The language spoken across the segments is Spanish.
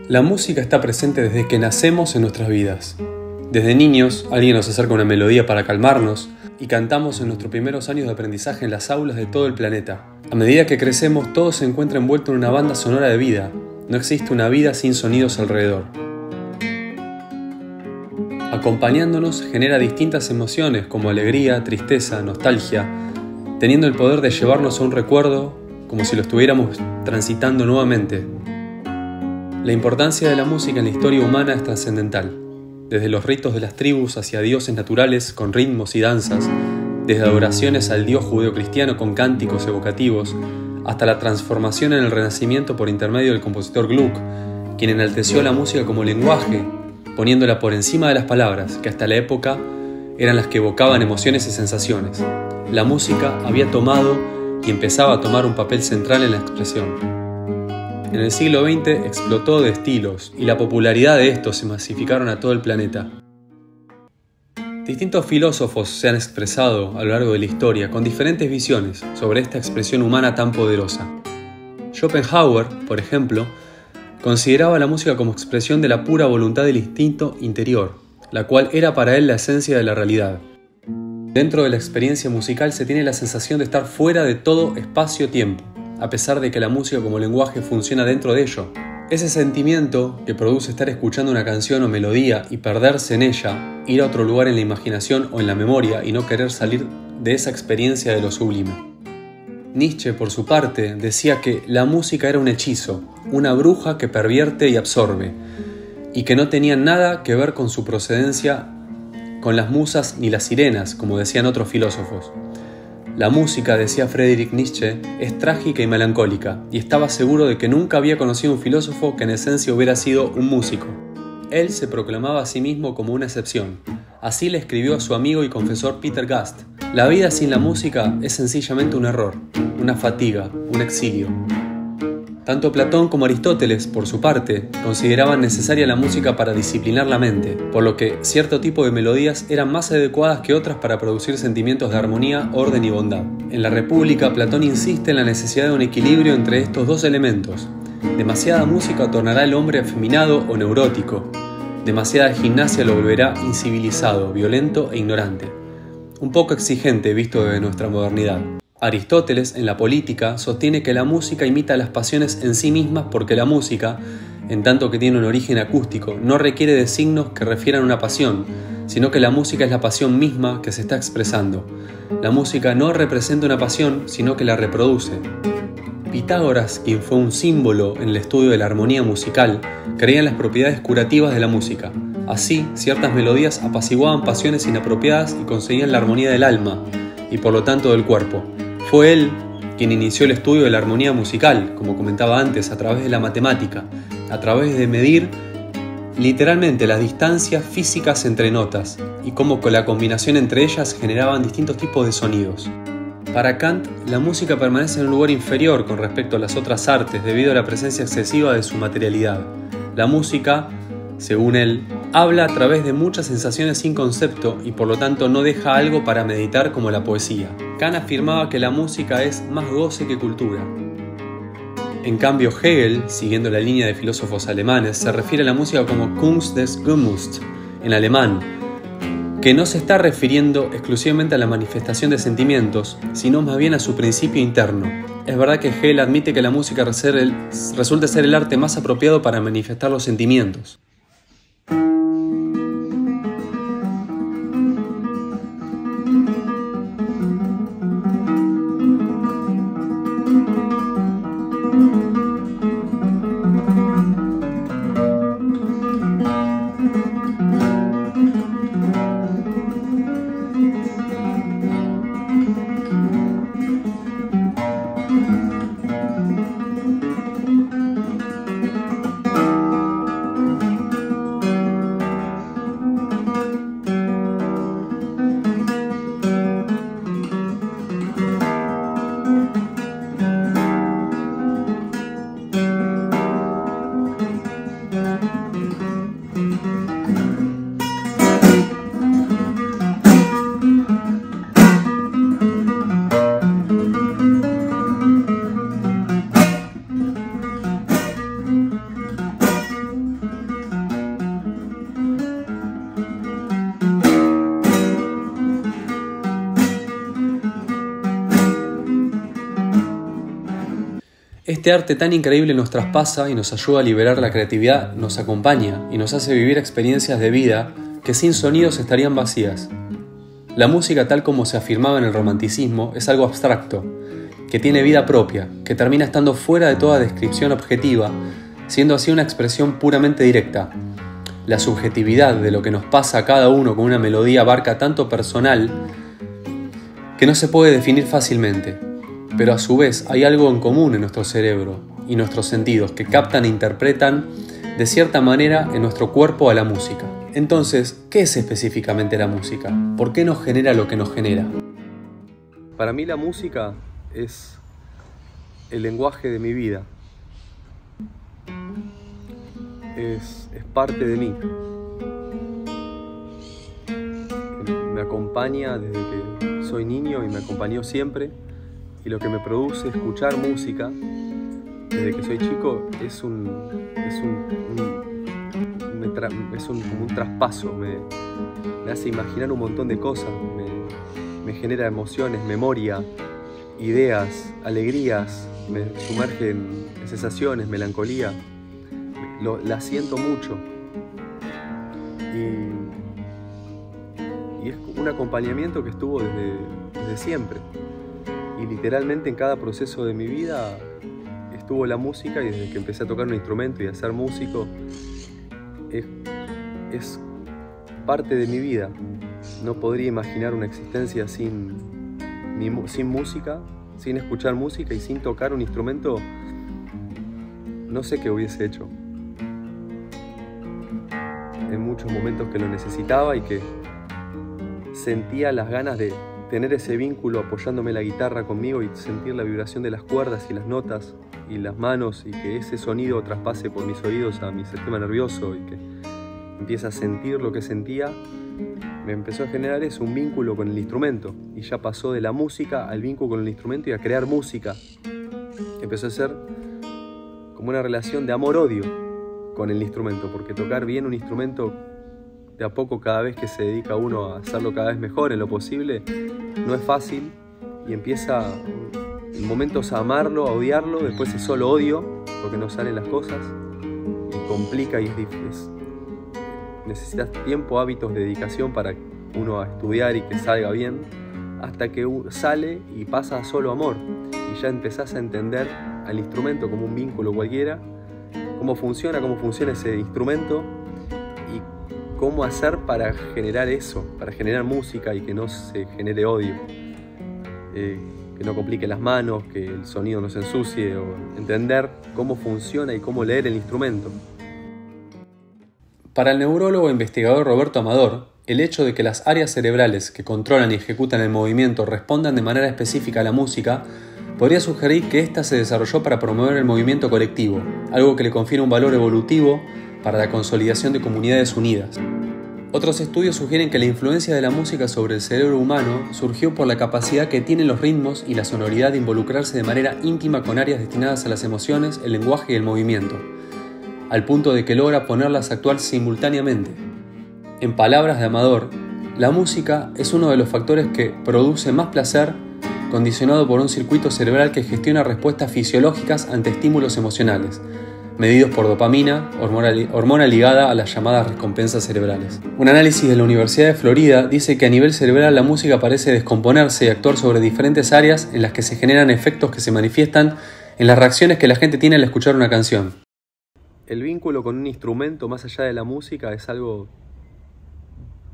La música está presente desde que nacemos en nuestras vidas. Desde niños, alguien nos acerca una melodía para calmarnos y cantamos en nuestros primeros años de aprendizaje en las aulas de todo el planeta. A medida que crecemos, todo se encuentra envuelto en una banda sonora de vida. No existe una vida sin sonidos alrededor. Acompañándonos genera distintas emociones como alegría, tristeza, nostalgia, teniendo el poder de llevarnos a un recuerdo como si lo estuviéramos transitando nuevamente. La importancia de la música en la historia humana es trascendental, desde los ritos de las tribus hacia dioses naturales con ritmos y danzas, desde adoraciones al dios judeocristiano con cánticos evocativos, hasta la transformación en el Renacimiento por intermedio del compositor Gluck, quien enalteció la música como lenguaje, poniéndola por encima de las palabras, que hasta la época eran las que evocaban emociones y sensaciones. La música había tomado y empezaba a tomar un papel central en la expresión. En el siglo XX explotó de estilos y la popularidad de estos se masificaron a todo el planeta. Distintos filósofos se han expresado a lo largo de la historia con diferentes visiones sobre esta expresión humana tan poderosa. Schopenhauer, por ejemplo, consideraba la música como expresión de la pura voluntad del instinto interior, la cual era para él la esencia de la realidad. Dentro de la experiencia musical se tiene la sensación de estar fuera de todo espacio-tiempo, a pesar de que la música como lenguaje funciona dentro de ello. Ese sentimiento que produce estar escuchando una canción o melodía y perderse en ella, ir a otro lugar en la imaginación o en la memoria y no querer salir de esa experiencia de lo sublime. Nietzsche, por su parte, decía que la música era un hechizo, una bruja que pervierte y absorbe, y que no tenía nada que ver con su procedencia con las musas ni las sirenas, como decían otros filósofos. La música, decía Friedrich Nietzsche, es trágica y melancólica, y estaba seguro de que nunca había conocido un filósofo que en esencia hubiera sido un músico. Él se proclamaba a sí mismo como una excepción. Así le escribió a su amigo y confesor Peter Gast: la vida sin la música es sencillamente un error, una fatiga, un exilio. Tanto Platón como Aristóteles, por su parte, consideraban necesaria la música para disciplinar la mente, por lo que cierto tipo de melodías eran más adecuadas que otras para producir sentimientos de armonía, orden y bondad. En la República, Platón insiste en la necesidad de un equilibrio entre estos dos elementos. Demasiada música tornará al hombre afeminado o neurótico. Demasiada gimnasia lo volverá incivilizado, violento e ignorante. Un poco exigente visto desde nuestra modernidad. Aristóteles, en la Política, sostiene que la música imita las pasiones en sí mismas porque la música, en tanto que tiene un origen acústico, no requiere de signos que refieran una pasión, sino que la música es la pasión misma que se está expresando. La música no representa una pasión, sino que la reproduce. Pitágoras, quien fue un símbolo en el estudio de la armonía musical, creía en las propiedades curativas de la música. Así, ciertas melodías apaciguaban pasiones inapropiadas y conseguían la armonía del alma, y por lo tanto del cuerpo. Fue él quien inició el estudio de la armonía musical, como comentaba antes, a través de la matemática, a través de medir literalmente las distancias físicas entre notas y cómo con la combinación entre ellas generaban distintos tipos de sonidos. Para Kant, la música permanece en un lugar inferior con respecto a las otras artes debido a la presencia excesiva de su materialidad. La música, según él, habla a través de muchas sensaciones sin concepto y por lo tanto no deja algo para meditar como la poesía. Kant afirmaba que la música es más goce que cultura. En cambio, Hegel, siguiendo la línea de filósofos alemanes, se refiere a la música como Kunst des Gemüts, en alemán, que no se está refiriendo exclusivamente a la manifestación de sentimientos, sino más bien a su principio interno. Es verdad que Hegel admite que la música resulta ser el arte más apropiado para manifestar los sentimientos. Este arte tan increíble nos traspasa y nos ayuda a liberar la creatividad, nos acompaña y nos hace vivir experiencias de vida que sin sonidos estarían vacías. La música, tal como se afirmaba en el romanticismo, es algo abstracto, que tiene vida propia, que termina estando fuera de toda descripción objetiva, siendo así una expresión puramente directa. La subjetividad de lo que nos pasa a cada uno con una melodía abarca tanto personal que no se puede definir fácilmente, pero a su vez hay algo en común en nuestro cerebro y nuestros sentidos que captan e interpretan de cierta manera en nuestro cuerpo a la música. Entonces, ¿qué es específicamente la música? ¿Por qué nos genera lo que nos genera? Para mí la música es el lenguaje de mi vida. Es parte de mí. Me acompaña desde que soy niño y me acompañó siempre. Y lo que me produce escuchar música desde que soy chico es como un traspaso. Me hace imaginar un montón de cosas. Me genera emociones, memoria, ideas, alegrías. Me sumerge en sensaciones, melancolía. La siento mucho y es un acompañamiento que estuvo desde siempre, y literalmente en cada proceso de mi vida estuvo la música, y desde que empecé a tocar un instrumento y a ser músico es parte de mi vida. No podría imaginar una existencia sin música, sin escuchar música y sin tocar un instrumento. No sé qué hubiese hecho. En muchos momentos que lo necesitaba y que sentía las ganas de tener ese vínculo apoyándome la guitarra conmigo y sentir la vibración de las cuerdas y las notas y las manos, y que ese sonido traspase por mis oídos a mi sistema nervioso y que empiece a sentir lo que sentía, me empezó a generar eso, un vínculo con el instrumento, y ya pasó de la música al vínculo con el instrumento y a crear música. Empezó a ser como una relación de amor-odio con el instrumento, porque tocar bien un instrumento de a poco, cada vez que se dedica uno a hacerlo cada vez mejor en lo posible, no es fácil, y empieza en momentos a amarlo, a odiarlo, después es solo odio porque no salen las cosas y complica, y es difícil. Necesitas tiempo, hábitos, dedicación para uno a estudiar y que salga bien, hasta que sale y pasa a solo amor, y ya empezás a entender al instrumento como un vínculo cualquiera, cómo funciona ese instrumento y cómo hacer para generar eso, para generar música y que no se genere odio, que no complique las manos, que el sonido no se ensucie, o entender cómo funciona y cómo leer el instrumento. Para el neurólogo e investigador Roberto Amador, el hecho de que las áreas cerebrales que controlan y ejecutan el movimiento respondan de manera específica a la música podría sugerir que ésta se desarrolló para promover el movimiento colectivo, algo que le confiere un valor evolutivo para la consolidación de comunidades unidas. Otros estudios sugieren que la influencia de la música sobre el cerebro humano surgió por la capacidad que tienen los ritmos y la sonoridad de involucrarse de manera íntima con áreas destinadas a las emociones, el lenguaje y el movimiento, al punto de que logra ponerlas a actuar simultáneamente. En palabras de Amador, la música es uno de los factores que produce más placer, condicionado por un circuito cerebral que gestiona respuestas fisiológicas ante estímulos emocionales, medidos por dopamina, hormona ligada a las llamadas recompensas cerebrales. Un análisis de la Universidad de Florida dice que a nivel cerebral la música parece descomponerse y actuar sobre diferentes áreas en las que se generan efectos que se manifiestan en las reacciones que la gente tiene al escuchar una canción. El vínculo con un instrumento más allá de la música es algo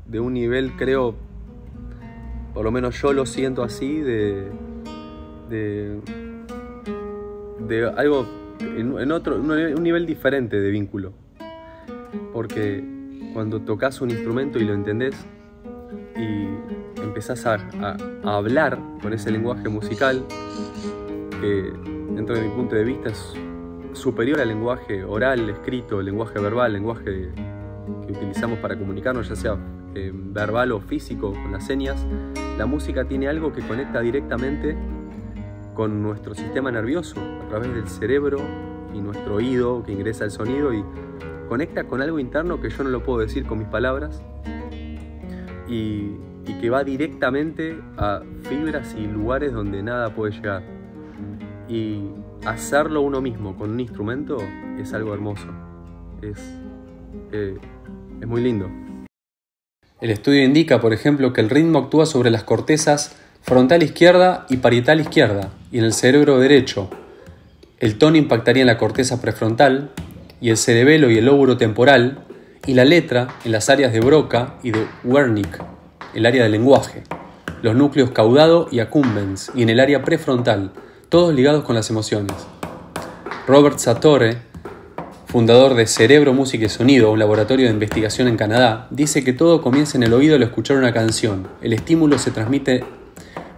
de un nivel, creo, por lo menos yo lo siento así, de algo en un nivel diferente de vínculo, porque cuando tocas un instrumento y lo entendés y empezás a hablar con ese lenguaje musical, que dentro de mi punto de vista es superior al lenguaje oral, escrito, el lenguaje verbal, el lenguaje que utilizamos para comunicarnos, ya sea verbal o físico, con las señas. La música tiene algo que conecta directamente con nuestro sistema nervioso a través del cerebro y nuestro oído que ingresa el sonido, y conecta con algo interno que yo no lo puedo decir con mis palabras, y que va directamente a fibras y lugares donde nada puede llegar. Y hacerlo uno mismo con un instrumento es algo hermoso. Es muy lindo. El estudio indica, por ejemplo, que el ritmo actúa sobre las cortezas frontal izquierda y parietal izquierda, y en el cerebro derecho. El tono impactaría en la corteza prefrontal, y el cerebelo y el lóbulo temporal, y la letra en las áreas de Broca y de Wernicke, el área del lenguaje, los núcleos caudado y accumbens, y en el área prefrontal, todos ligados con las emociones. Robert Satorre, fundador de Cerebro, Música y Sonido, un laboratorio de investigación en Canadá, dice que todo comienza en el oído al escuchar una canción. El estímulo se transmite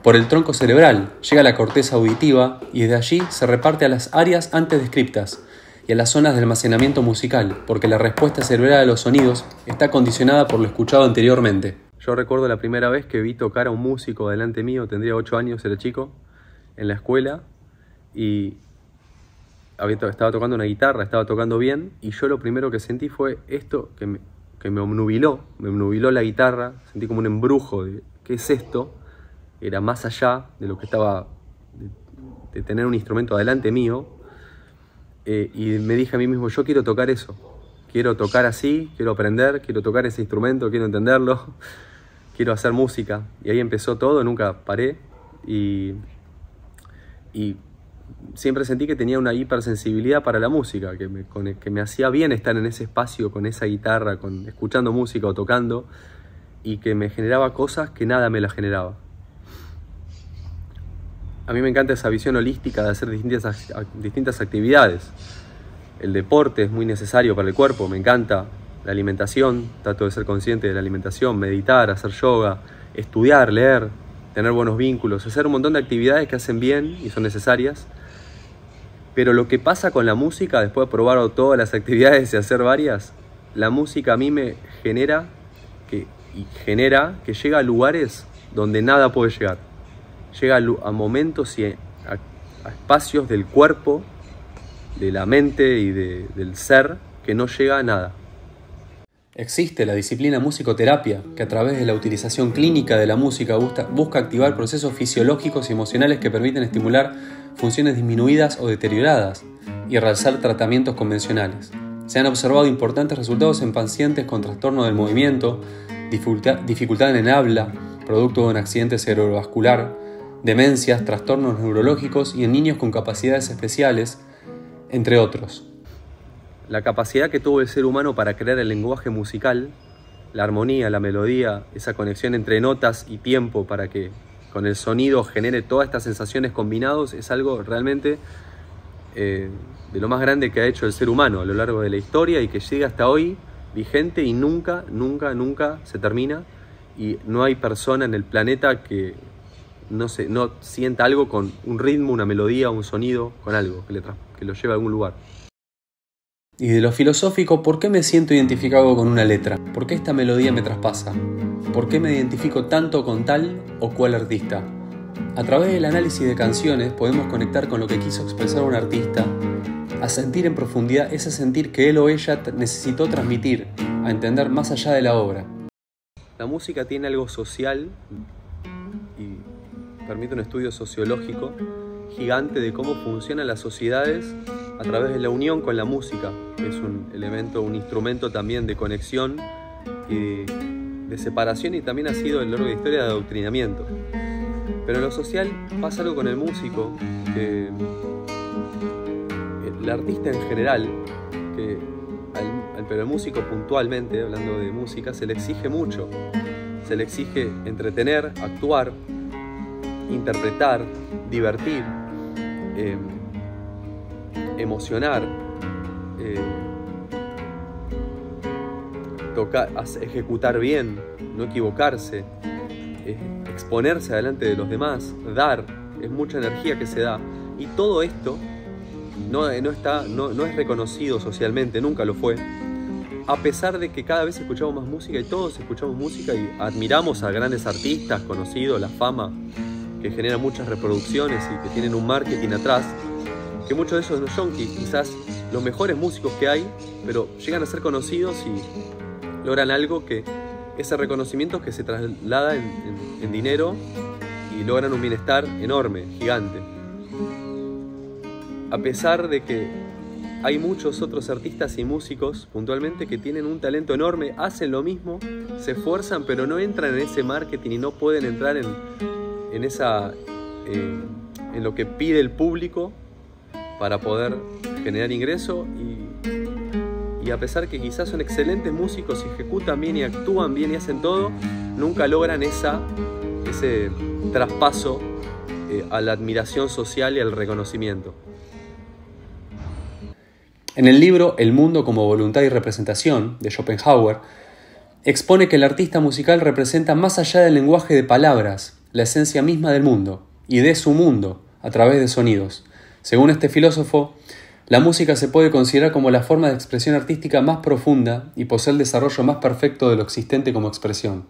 por el tronco cerebral, llega a la corteza auditiva y desde allí se reparte a las áreas antes descriptas y a las zonas de almacenamiento musical, porque la respuesta cerebral a los sonidos está condicionada por lo escuchado anteriormente. Yo recuerdo la primera vez que vi tocar a un músico delante mío, tendría 8 años, era chico, en la escuela, y estaba tocando una guitarra, estaba tocando bien, y yo lo primero que sentí fue esto que me obnubiló la guitarra, sentí como un embrujo de ¿qué es esto? Era más allá de lo que estaba, de tener un instrumento adelante mío, y me dije a mí mismo, yo quiero tocar eso, quiero tocar así, quiero aprender, quiero tocar ese instrumento, quiero entenderlo, quiero hacer música. Y ahí empezó todo, nunca paré, y siempre sentí que tenía una hipersensibilidad para la música, que me hacía bien estar en ese espacio con esa guitarra, escuchando música o tocando, y que me generaba cosas que nada me las generaba. A mí me encanta esa visión holística de hacer distintas actividades. El deporte es muy necesario para el cuerpo, me encanta. La alimentación, trato de ser consciente de la alimentación, meditar, hacer yoga, estudiar, leer, tener buenos vínculos, hacer un montón de actividades que hacen bien y son necesarias. Pero lo que pasa con la música, después de probar todas las actividades y hacer varias, la música a mí me genera que llega a lugares donde nada puede llegar. Llega a momentos y a espacios del cuerpo, de la mente y del ser que no llega a nada. Existe la disciplina musicoterapia, que a través de la utilización clínica de la música busca activar procesos fisiológicos y emocionales que permiten estimular funciones disminuidas o deterioradas y realizar tratamientos convencionales. Se han observado importantes resultados en pacientes con trastorno del movimiento, dificultad en el habla, producto de un accidente cerebrovascular, demencias, trastornos neurológicos y en niños con capacidades especiales, entre otros. La capacidad que tuvo el ser humano para crear el lenguaje musical, la armonía, la melodía, esa conexión entre notas y tiempo para que con el sonido genere todas estas sensaciones combinados, es algo realmente de lo más grande que ha hecho el ser humano a lo largo de la historia y que llega hasta hoy vigente y nunca se termina, y no hay persona en el planeta que no sienta algo con un ritmo, una melodía, un sonido, con algo que lo lleve a algún lugar. Y de lo filosófico, ¿por qué me siento identificado con una letra? ¿Por qué esta melodía me traspasa? ¿Por qué me identifico tanto con tal o cual artista? A través del análisis de canciones podemos conectar con lo que quiso expresar un artista, a sentir en profundidad ese sentir que él o ella necesitó transmitir, a entender más allá de la obra. La música tiene algo social y permite un estudio sociológico gigante de cómo funcionan las sociedades a través de la unión con la música. Es un elemento, un instrumento también de conexión y de separación, y también ha sido a lo largo de la historia de adoctrinamiento. Pero en lo social pasa algo con el músico, que el artista en general, pero el músico puntualmente, hablando de música, se le exige mucho. Se le exige entretener, actuar, interpretar, divertir, emocionar, tocar, ejecutar bien, no equivocarse, exponerse delante de los demás, dar, es mucha energía que se da, y todo esto no es reconocido socialmente, nunca lo fue, a pesar de que cada vez escuchamos más música y todos escuchamos música y admiramos a grandes artistas conocidos, la fama que genera muchas reproducciones y que tienen un marketing atrás, que muchos de esos no son quizás los mejores músicos que hay, pero llegan a ser conocidos y logran algo, que ese reconocimiento que se traslada en dinero, y logran un bienestar enorme, gigante. a pesar de que hay muchos otros artistas y músicos puntualmente que tienen un talento enorme, hacen lo mismo, se esfuerzan, pero no entran en ese marketing y no pueden entrar en lo que pide el público para poder generar ingreso, y a pesar que quizás son excelentes músicos y ejecutan bien y actúan bien y hacen todo, nunca logran ese traspaso a la admiración social y al reconocimiento. En el libro El mundo como voluntad y representación, de Schopenhauer, expone que el artista musical representa más allá del lenguaje de palabras, la esencia misma del mundo, y de su mundo, a través de sonidos. Según este filósofo, la música se puede considerar como la forma de expresión artística más profunda y posee el desarrollo más perfecto de lo existente como expresión.